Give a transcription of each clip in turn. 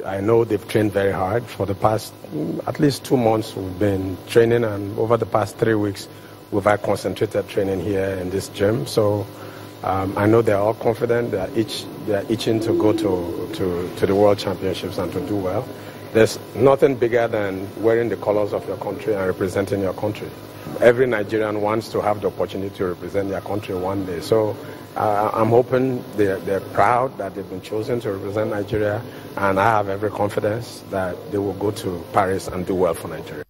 I know they've trained very hard for the past at least 2 months. We've been training, and over the past 3 weeks, we've had concentrated training here in this gym. So I know they're all confident. They're itching to go to the World Championships and to do well. There's nothing bigger than wearing the colors of your country and representing your country. Every Nigerian wants to have the opportunity to represent their country one day. So I'm hoping they're proud that they've been chosen to represent Nigeria, and I have every confidence that they will go to Paris and do well for Nigeria.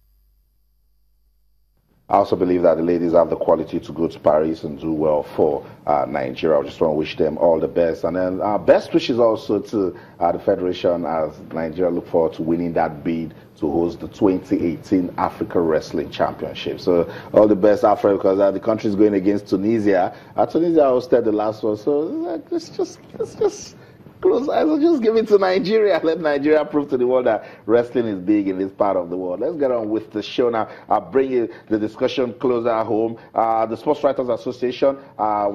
I also believe that the ladies have the quality to go to Paris and do well for Nigeria. I just want to wish them all the best. And then best wishes also to the Federation as Nigeria look forward to winning that bid to host the 2018 Africa Wrestling Championship. So all the best, Africa, because the country is going against Tunisia. Tunisia hosted the last one, so let's just close eyes and just give it to Nigeria. Let Nigeria prove to the world that wrestling is big in this part of the world. Let's get on with the show now. I'll bring the discussion closer at home. The Sports Writers Association,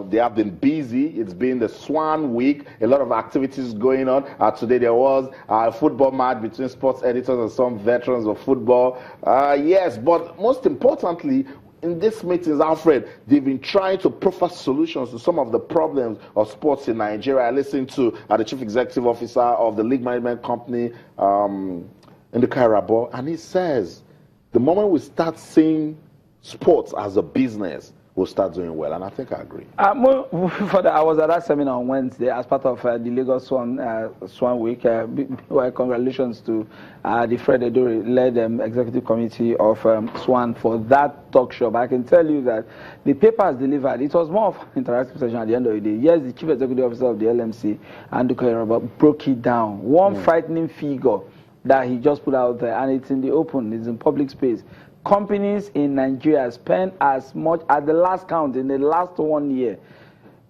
they have been busy. It's been the Swan Week. A lot of activities going on. Today there was a football match between sports editors and some veterans of football. Yes, but most importantly, in this meetings, Alfred, they've been trying to proffer solutions to some of the problems of sports in Nigeria. I listened to the Chief Executive Officer of the League Management Company in the Carabao, and he says the moment we start seeing sports as a business, we'll start doing well, and I think I agree. I was at that seminar on Wednesday as part of the Lagos Swan Week. Well, congratulations to the Fred Edori-led executive committee of Swan for that talk show. But I can tell you that the paper has delivered. It was more of an interactive session at the end of the day. Yes, the Chief Executive Officer of the LMC and the Carabao broke it down. One frightening figure that he just put out there, and it's in the open, it's in public space. Companies in Nigeria spend as much, at the last count, in the last 1 year,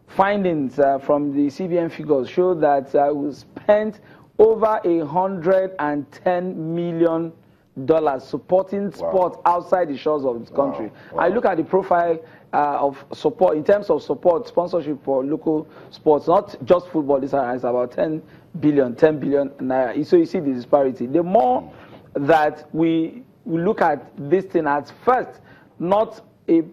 findings from the CBN figures show that we spent over $110 million supporting sports outside the shores of the country. Wow. I look at the profile of support, in terms of support, sponsorship for local sports, not just football, this is about 10 billion naira. So you see the disparity. The more that we look at this thing as first, not the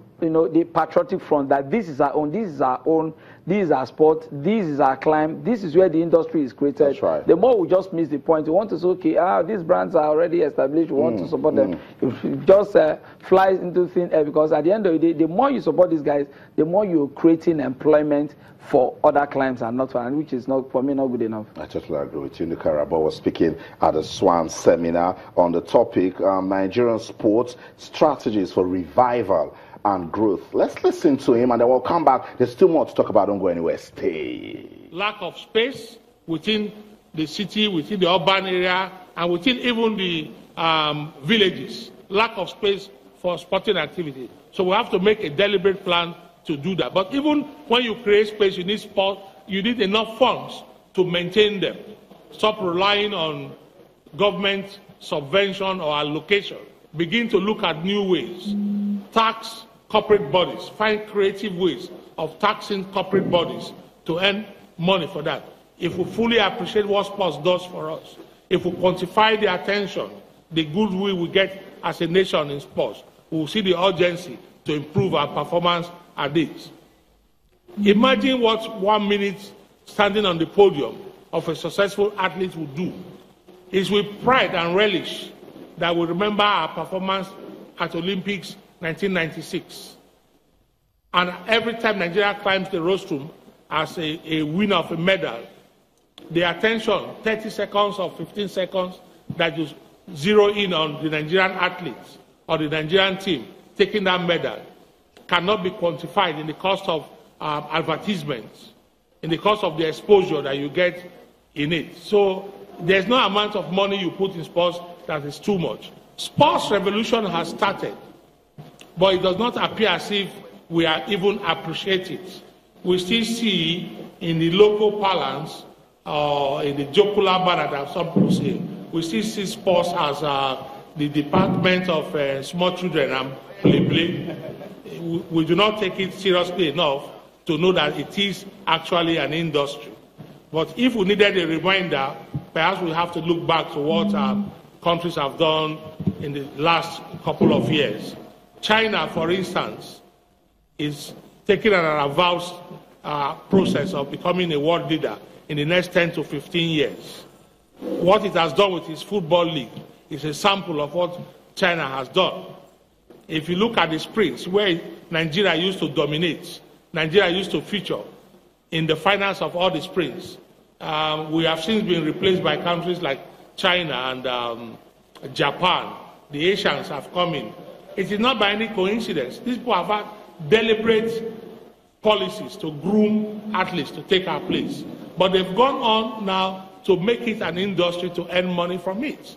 patriotic front, that this is our own, this is our sport, this is our climb, this is where the industry is created. That's right. The more we just miss the point. We want to say, okay, these brands are already established, we want to support them. It just flies into thin air, because at the end of the day, the more you support these guys, the more you're creating employment for other climbs and not for, and which is not, for me, not good enough. I totally agree with you. The Carabao was speaking at the Swan seminar on the topic, Nigerian sports strategies for revival and growth. Let's listen to him, and then we'll come back. There's still more to talk about. Don't go anywhere. Stay. Lack of space within the city, within the urban area, and within even the villages. Lack of space for sporting activity. So we have to make a deliberate plan to do that. But even when you create space, you need sport, you need enough funds to maintain them. Stop relying on government subvention or allocation. Begin to look at new ways. Tax corporate bodies. Find creative ways of taxing corporate bodies to earn money for that. If we fully appreciate what sports does for us, if we quantify the attention, the goodwill we get as a nation in sports, we will see the urgency to improve our performance at this. Imagine what 1 minute standing on the podium of a successful athlete would do. It's with pride and relish that we remember our performance at Olympics 1996. And every time Nigeria climbs the rostrum as a winner of a medal, the attention, 30 seconds or 15 seconds, that you zero in on the Nigerian athletes or the Nigerian team taking that medal cannot be quantified in the cost of advertisements, in the cost of the exposure that you get in it. So there's no amount of money you put in sports that is too much. Sports revolution has started, but it does not appear as if we are even appreciated. We still see in the local parlance, in the jocular manner that some people say, we still see sports as the department of small children and play. We do not take it seriously enough to know that it is actually an industry. But if we needed a reminder perhaps we have to look back to what countries have done in the last couple of years. China, for instance, is taking an advanced process of becoming a world leader in the next 10 to 15 years. What it has done with its football league is a sample of what China has done. If you look at the sprints, where Nigeria used to dominate, Nigeria used to feature in the finals of all the sprints, we have since been replaced by countries like China and Japan. The Asians have come in. It is not by any coincidence. These people have had deliberate policies to groom athletes to take our place. But they've gone on now to make it an industry to earn money from it.